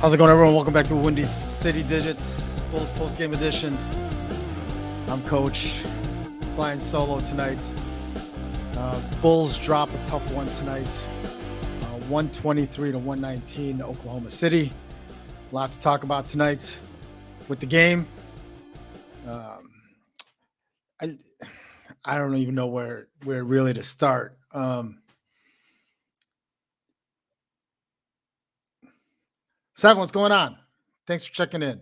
How's it going, everyone? Welcome back to Windy City Digits, Bulls Postgame Edition. I'm Coach, flying solo tonight. Bulls drop a tough one tonight, 123-119 to Oklahoma City. A lot to talk about tonight with the game. I don't even know where really to start. Seven, what's going on? Thanks for checking in.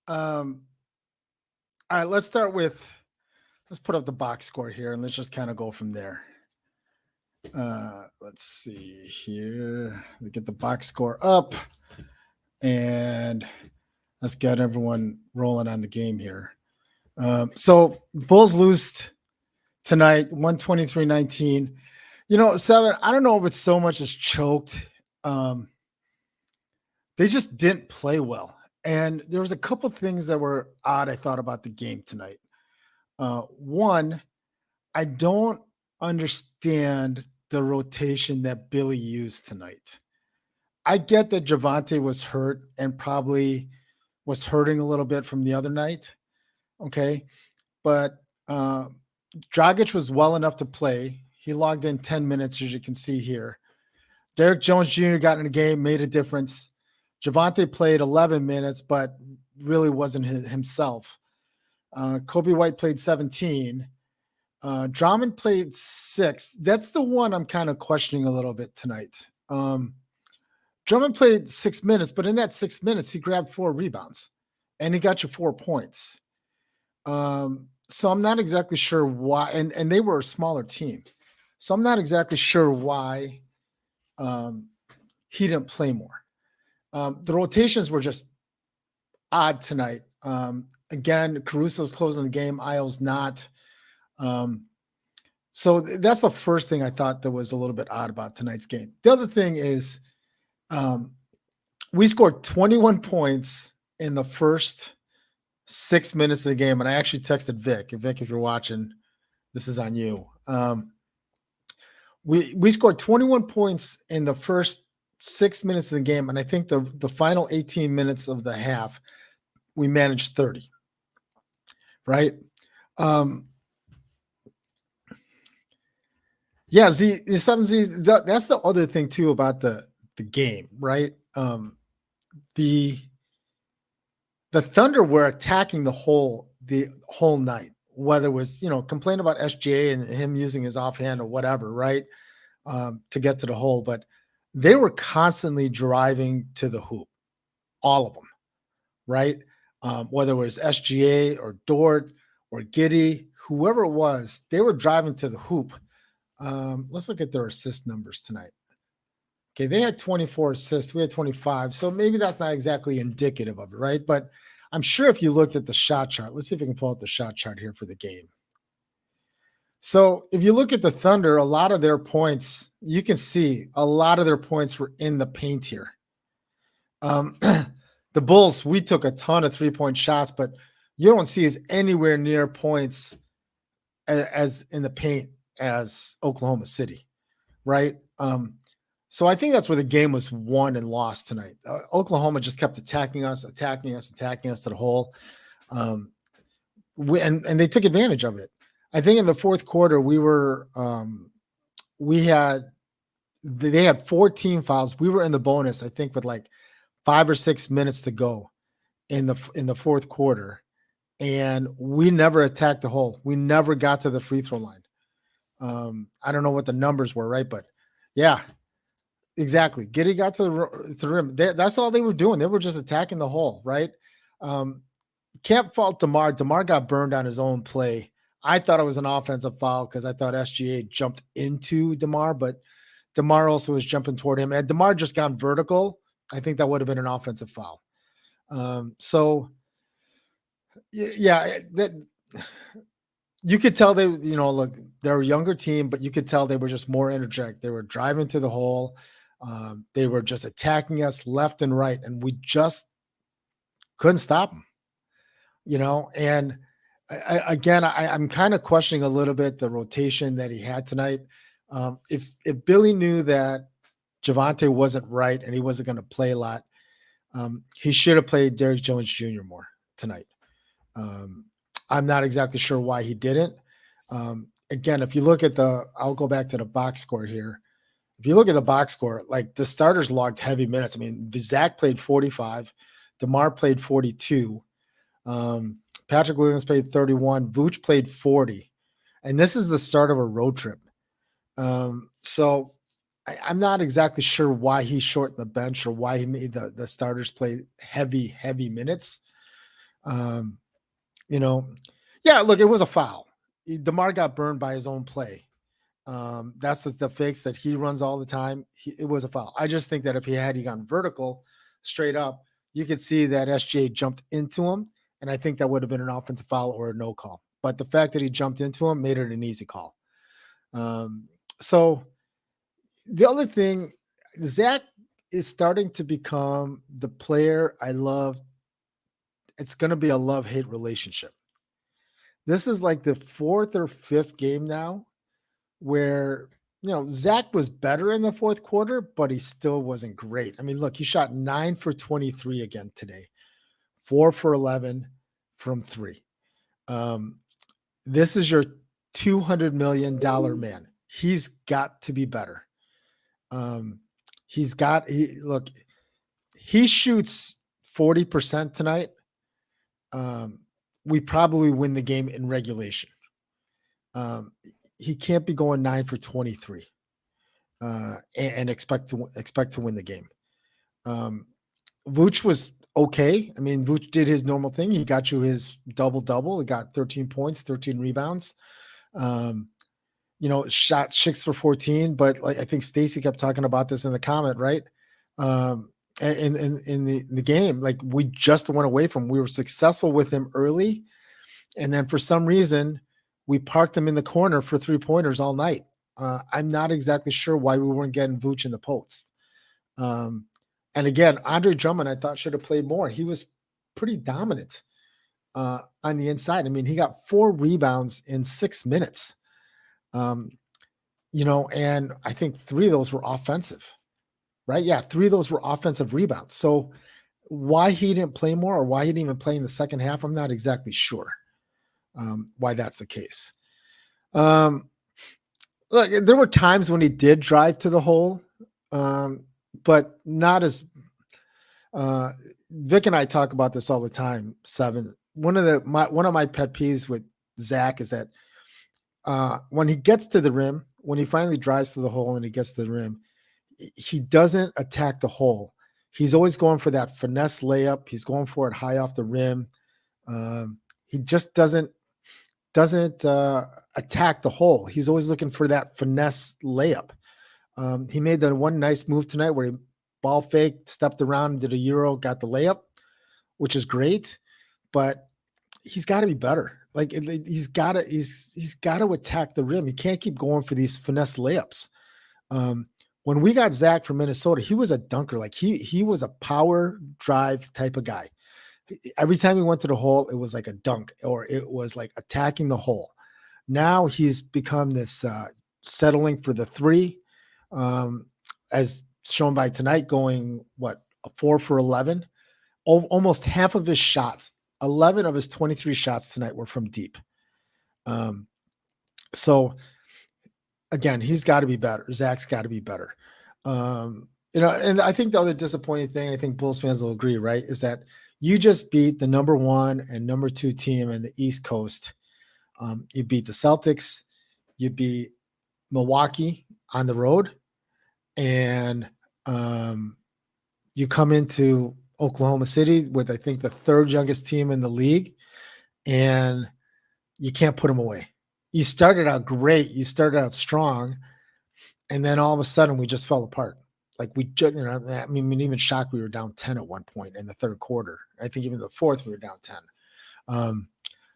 All right, let's put up the box score here and let's just kind of go from there. Let's see here. We get the box score up and let's get everyone rolling on the game here. So Bulls lose tonight, 123-19. Seven, I don't know if it's so much as choked. They just didn't play well. And there was a couple things that were odd, I thought, about the game tonight. One, I don't understand the rotation that Billy used tonight. I get that Javonte was hurt and probably was hurting a little bit from the other night. Okay. But Dragic was well enough to play. He logged in 10 minutes, as you can see here. Derek Jones Jr. got in the game, made a difference. Javonte played 11 minutes, but really wasn't himself. Kobe White played 17. Drummond played 6. That's the one I'm kind of questioning a little bit tonight. Drummond played 6 minutes, but in that 6 minutes, he grabbed 4 rebounds, and he got you 4 points. So I'm not exactly sure why, and they were a smaller team. So I'm not exactly sure why he didn't play more. The rotations were just odd tonight. Again, Caruso's closing the game. Isle's not. So that's the first thing I thought that was a little bit odd about tonight's game. The other thing is we scored 21 points in the first 6 minutes of the game. And I actually texted Vic. Vic, if you're watching, this is on you. We scored 21 points in the first 6 minutes of the game, and I think the final 18 minutes of the half, we managed 30. Right? Yeah, Z7Z. That's the other thing too about the game, right? The Thunder were attacking the whole night, whether it was complain about SGA and him using his offhand or whatever, right? To get to the hole, but they were constantly driving to the hoop, all of them, right? Whether it was SGA or Dort or Giddey, whoever it was, they were driving to the hoop. Let's look at their assist numbers tonight. Okay, they had 24 assists. We had 25, so maybe that's not exactly indicative of it, right? But I'm sure if you looked at the shot chart, let's see if we can pull up the shot chart here for the game. So if you look at the Thunder, a lot of their points, you can see a lot of their points were in the paint here. The Bulls, we took a ton of 3-point shots, but you don't see as anywhere near points as in the paint as Oklahoma City, right? So I think that's where the game was won and lost tonight. Oklahoma just kept attacking us to the hole. And they took advantage of it. I think in the fourth quarter, they had 14 fouls. We were in the bonus, I think, with like 5 or 6 minutes to go in the fourth quarter. And we never attacked the hole. We never got to the free throw line. I don't know what the numbers were, right? But yeah, exactly. Giddey got to the rim. That's all they were doing. They were just attacking the hole, right? Can't fault DeMar. DeMar got burned on his own play. I thought it was an offensive foul because I thought SGA jumped into DeMar, but DeMar also was jumping toward him. And DeMar just gone vertical. I think that would have been an offensive foul. So, yeah, that you could tell they, look, they're a younger team, but you could tell they were just more energetic. They were driving to the hole. They were just attacking us left and right, and we just couldn't stop them, and I'm kind of questioning a little bit the rotation that he had tonight. If Billy knew that Javante wasn't right, and he wasn't going to play a lot. He should have played Derrick Jones Jr. more tonight. Um, I'm not exactly sure why he didn't. Again, if you look at I'll go back to the box score here. If you look at the box score, like the starters logged heavy minutes. I mean, Zach played 45, DeMar played 42, um, Patrick Williams played 31, Vooch played 40, and this is the start of a road trip. So I'm not exactly sure why he shortened the bench or why he made the starters play heavy minutes. Um, you know, yeah, look, it was a foul. DeMar got burned by his own play. That's the fakes that he runs all the time. It was a foul. I just think that if he gone vertical straight up, you could see that SJ jumped into him. And I think that would have been an offensive foul or a no call. But the fact that he jumped into him made it an easy call. So the other thing, Zach is starting to become the player I love. It's going to be a love-hate relationship. This is like the fourth or fifth game now where, Zach was better in the fourth quarter, but he still wasn't great. I mean, look, he shot 9 for 23 again today, 4 for 11 from three. This is your $200 million man. He's got to be better. He shoots 40% tonight. We probably win the game in regulation. He can't be going 9 for 23 and expect to win the game. Vooch was okay. I mean, Vooch did his normal thing. He got you his double. He got 13 points, 13 rebounds. Shot 6 for 14. But like I think Stacy kept talking about this in the comment, right? In the game, like we just went away from. We were successful with him early, and then for some reason we parked him in the corner for 3-pointers all night. I'm not exactly sure why we weren't getting Vooch in the post. And again, Andre Drummond, I thought should have played more. He was pretty dominant on the inside. I mean, he got 4 rebounds in 6 minutes. And I think 3 of those were offensive, right? Yeah, 3 of those were offensive rebounds. So why he didn't play more or why he didn't even play in the second half, I'm not exactly sure why that's the case. Look, there were times when he did drive to the hole, but not as Vic and I talk about this all the time. Seven. One of my pet peeves with Zach is that when he gets to the rim, when he finally drives to the hole and he gets to the rim, he doesn't attack the hole. He's always going for that finesse layup. He's going for it high off the rim. He just doesn't attack the hole. He's always looking for that finesse layup. He made that one nice move tonight where he ball faked, stepped around, did a Euro, got the layup, which is great, but he's got to be better. Like he's got to attack the rim. He can't keep going for these finesse layups. When we got Zach from Minnesota, he was a dunker. Like he was a power drive type of guy. Every time he went to the hole, it was like a dunk or it was like attacking the hole. Now he's become this settling for the 3, as shown by tonight, going a 4 for 11. Almost half of his shots, 11 of his 23 shots tonight were from deep. So again, he's got to be better. Zach's got to be better. And I think the other disappointing thing, I think Bulls fans will agree, right, is that you just beat the number 1 and number 2 team in the East Coast. You beat the Celtics, you beat Milwaukee on the road, and you come into Oklahoma City with, I think, the 3rd youngest team in the league, and you can't put them away. You started out great. You started out strong, and then all of a sudden we just fell apart. Like we just, I mean, even shocked we were down 10 at one point in the 3rd quarter. I think even the 4th we were down 10.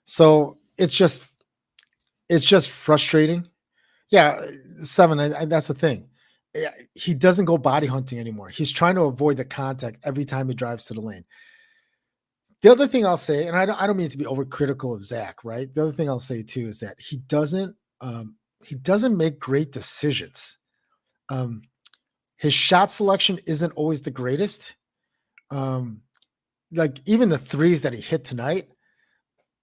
So it's just frustrating. Yeah, 7. That's the thing. He doesn't go body hunting anymore. He's trying to avoid the contact every time he drives to the lane. The other thing I'll say, and I don't mean to be overcritical of Zach, right? The other thing I'll say too is that he doesn't make great decisions. His shot selection isn't always the greatest. Um, like even the threes that he hit tonight,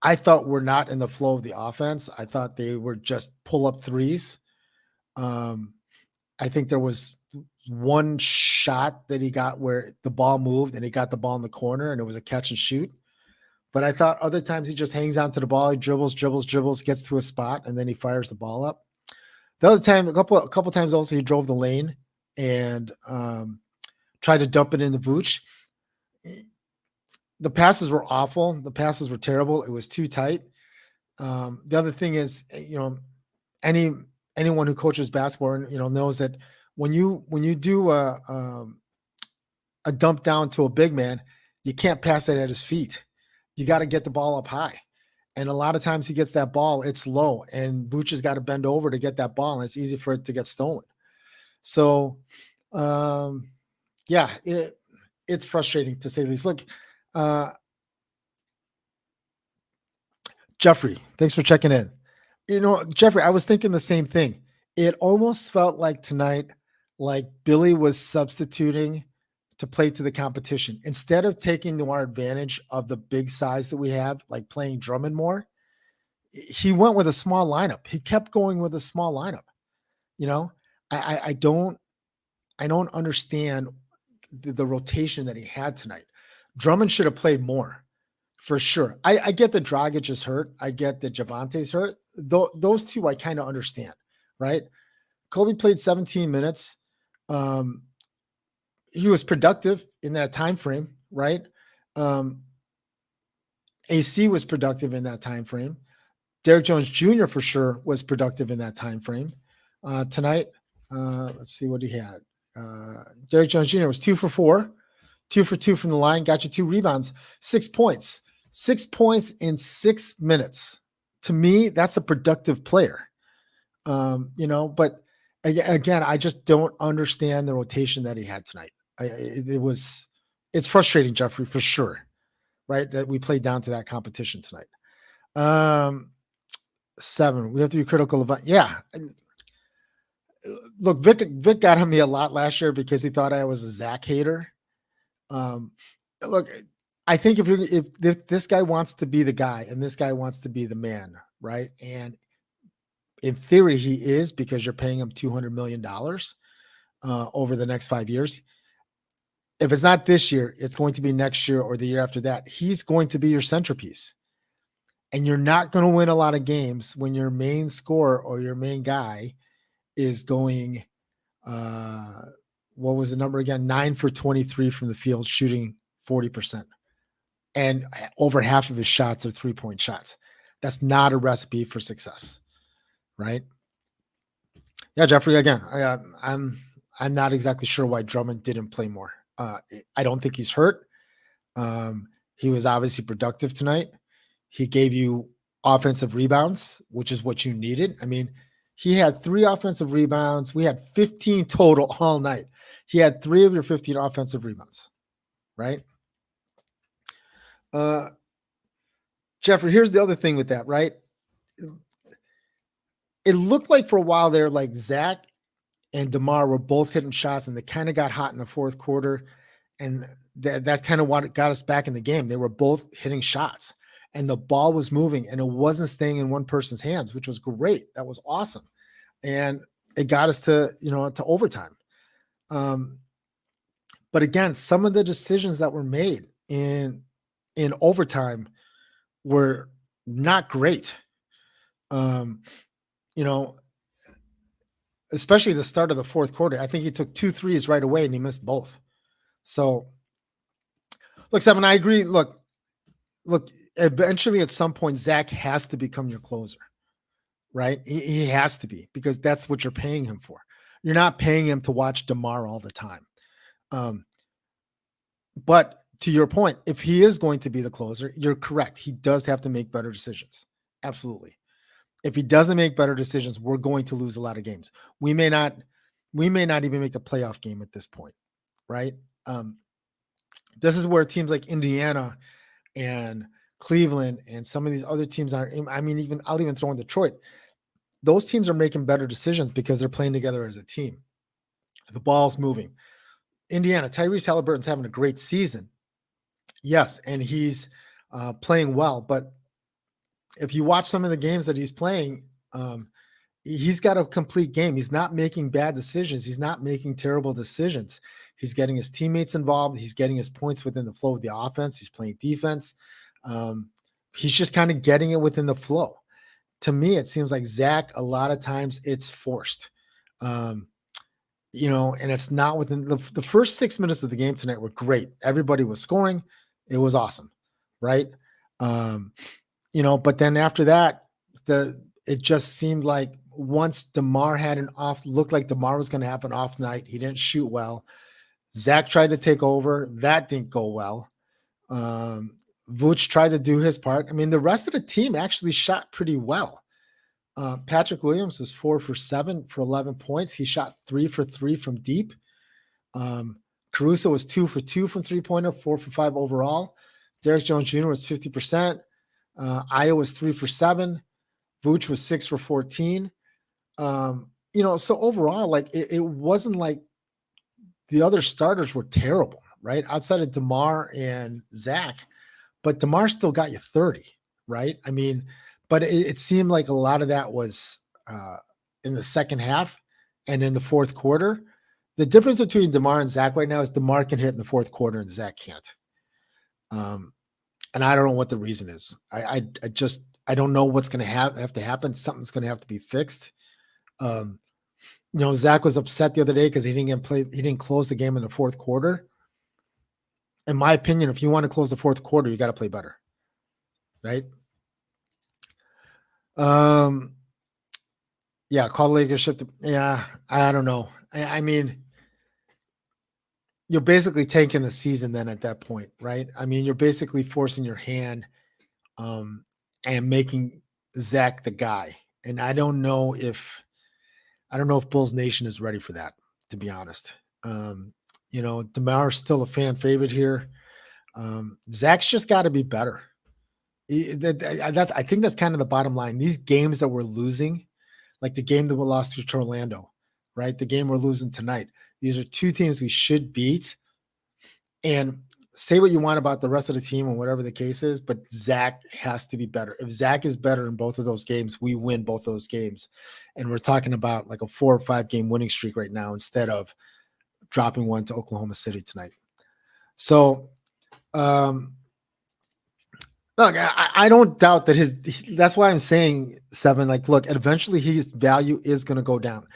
I thought were not in the flow of the offense. I thought they were just pull up threes. Um, I think there was one shot that he got where the ball moved and he got the ball in the corner and it was a catch and shoot. But I thought other times he just hangs on to the ball, he dribbles, dribbles, dribbles, gets to a spot, and then he fires the ball up. The other time, a couple times also he drove the lane and tried to dump it in the Vooch. The passes were awful. The passes were terrible. It was too tight. The other thing is, anyone who coaches basketball, knows that when you do a dump down to a big man, you can't pass it at his feet. You got to get the ball up high. And a lot of times he gets that ball, it's low, and Vooch has got to bend over to get that ball, and it's easy for it to get stolen. So, yeah, it's frustrating to say the least. Look, Jeffrey, thanks for checking in. Jeffrey, I was thinking the same thing. It almost felt like tonight, like Billy was substituting to play to the competition. Instead of taking to our advantage of the big size that we have, like playing Drummond more, he went with a small lineup. He kept going with a small lineup. I don't understand the rotation that he had tonight. Drummond should have played more. For sure. I get that Dragic is hurt. I get that Javante's hurt. Those two I kind of understand, right? Kobe played 17 minutes. He was productive in that time frame, right? AC was productive in that time frame. Derrick Jones Jr. for sure was productive in that time frame. Tonight, let's see what he had. Derrick Jones Jr. was 2 for 4, 2 for 2 from the line, got you 2 rebounds, 6 points. 6 points in 6 minutes. To me, that's a productive player. But again, I just don't understand the rotation that he had tonight. It's frustrating, Jeffrey, for sure. Right. That we played down to that competition tonight. 7, we have to be critical of, yeah. Look, Vic got on me a lot last year because he thought I was a Zach hater. Look, I think if this guy wants to be the guy and this guy wants to be the man, right? And in theory, he is, because you're paying him $200 million over the next 5 years. If it's not this year, it's going to be next year or the year after that. He's going to be your centerpiece. And you're not going to win a lot of games when your main scorer or your main guy is going, what was the number again? 9 for 23 from the field, shooting 40%. And over half of his shots are 3-point shots. That's not a recipe for success, right? Yeah, Jeffrey. Again, I'm not exactly sure why Drummond didn't play more. I don't think he's hurt. He was obviously productive tonight. He gave you offensive rebounds, which is what you needed. I mean, he had 3 offensive rebounds. We had 15 total all night. He had 3 of your 15 offensive rebounds, right? Jeffrey, here's the other thing with that, right? It looked like for a while there, like Zach and DeMar were both hitting shots, and they kind of got hot in the fourth quarter. And that's kind of what got us back in the game. They were both hitting shots, and the ball was moving, and it wasn't staying in one person's hands, which was great. That was awesome. And it got us to overtime. But again, some of the decisions that were made in overtime were not great. Especially the start of the fourth quarter. I think he took 2 threes right away and he missed both. So look, Seven, I agree. Look, eventually at some point, Zach has to become your closer, right? He has to be, because that's what you're paying him for. You're not paying him to watch DeMar all the time. But to your point, if he is going to be the closer, you're correct. He does have to make better decisions. Absolutely. If he doesn't make better decisions, we're going to lose a lot of games. We may not even make the playoff game at this point, right? This is where teams like Indiana and Cleveland and some of these other teams are. I mean, I'll even throw in Detroit. Those teams are making better decisions because they're playing together as a team. The ball's moving. Indiana, Tyrese Halliburton's having a great season. Yes, and he's playing well. But if you watch some of the games that he's playing, he's got a complete game. He's not making bad decisions. He's not making terrible decisions. He's getting his teammates involved. He's getting his points within the flow of the offense. He's playing defense. Um, he's just kind of getting it within the flow. To me, it seems like Zach, a lot of times it's forced. Um, and it's not within the first 6 minutes of the game tonight were great. Everybody was scoring. It was awesome. Right. Um, but then after that, it just seemed like once DeMar had looked like DeMar was going to have an off night. He didn't shoot well. Zach tried to take over. That didn't go well. Vooch tried to do his part. I mean, the rest of the team actually shot pretty well. Patrick Williams was 4 for 7 for 11 points. He shot 3 for 3 from deep. Caruso was 2 for 2 from 3-pointer, 4 for 5 overall. Derrick Jones Jr. was 50%. Iowa was 3 for 7. Vooch was 6 for 14. So overall, like it wasn't like the other starters were terrible, right? Outside of DeMar and Zach, but DeMar still got you 30, right? I mean, but it seemed like a lot of that was in the second half and in the fourth quarter. The difference between DeMar and Zach right now is DeMar can hit in the fourth quarter and Zach can't. And I don't know what the reason is. I don't know what's going to have to happen. Something's going to have to be fixed. Zach was upset the other day because he didn't close the game in the fourth quarter. In my opinion, if you want to close the fourth quarter, you got to play better. Right? Yeah, call leadership. I don't know. I mean, you're basically tanking the season then at that point, right? I mean, you're basically forcing your hand and making Zach the guy. And I don't know if Bulls Nation is ready for that, to be honest. DeMar's still a fan favorite here. Zach's just got to be better. I think that's kind of the bottom line. These games that we're losing, like the game that we lost to Orlando, right? The game we're losing tonight. These are two teams we should beat. And say what you want about the rest of the team and whatever the case is, but Zach has to be better. If Zach is better in both of those games, we win both of those games. And we're talking about like a 4 or 5 game winning streak right now instead of dropping one to Oklahoma City tonight. So, look, I don't doubt that that's why I'm saying 7, like, look, eventually his value is going to go down.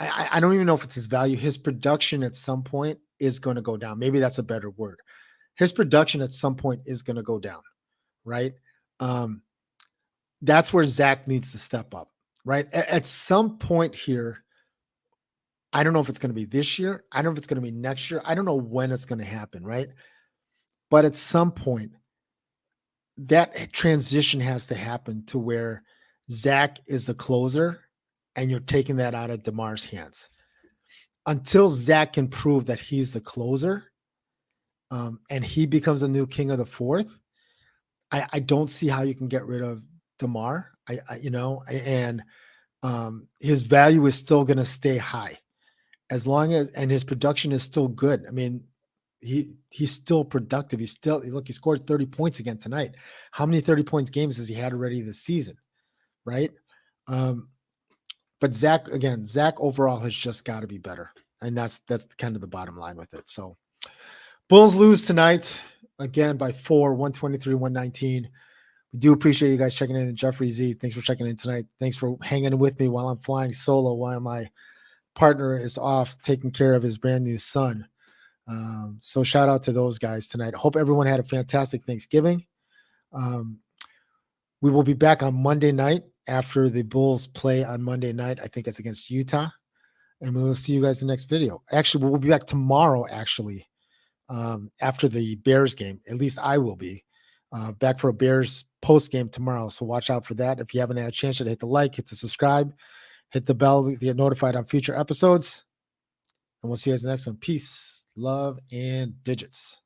I don't even know if it's his value. His production at some point is going to go down. Maybe that's a better word. His production at some point is going to go down, right? That's where Zach needs to step up, right? At some point here, I don't know if it's going to be this year. I don't know if it's going to be next year. I don't know when it's going to happen, right? But at some point, that transition has to happen to where Zach is the closer and you're taking that out of DeMar's hands. Until Zach can prove that he's the closer and he becomes a new king of the fourth, I don't see how you can get rid of DeMar. His value is still going to stay high as long as, and his production is still good. I mean, he's still productive. He scored 30 points again tonight. How many 30 points games has he had already this season? Right. But Zach overall has just got to be better. And that's kind of the bottom line with it. So Bulls lose tonight again by 4, 123-119. We do appreciate you guys checking in. Jeffrey Z, thanks for checking in tonight. Thanks for hanging with me while I'm flying solo, while my partner is off taking care of his brand new son. So shout out to those guys tonight. Hope everyone had a fantastic Thanksgiving. We will be back on Monday night after the Bulls play on Monday night. I think it's against Utah. And we'll see you guys in the next video. Actually, we'll be back tomorrow, after the Bears game. At least I will be back for a Bears post game tomorrow. So watch out for that. If you haven't had a chance to hit the like, hit the subscribe, hit the bell to get notified on future episodes. And we'll see you guys in the next one. Peace, love, and digits.